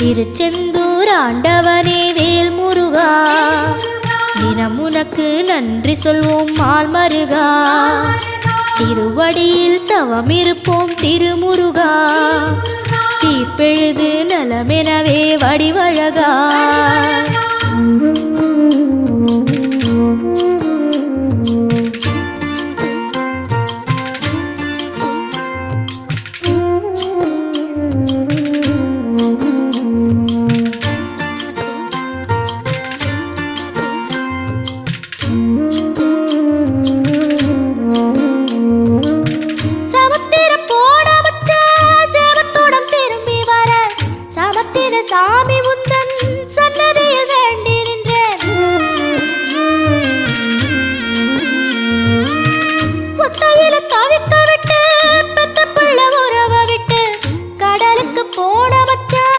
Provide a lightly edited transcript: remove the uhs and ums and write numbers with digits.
திருச்செந்தூர் ஆண்டவனே வேல் முருகா, தினம் உனக்கு நன்றி சொல்வோம் மால் மருகா. திருவடியில் தவம் இருப்போம் திருமுருகா, தீப்பெழுது நலமெனவே வடிவழகா. சாமி உந்தன் சன்னதியில் வேண்டி நின்றேன். ஒத்தையில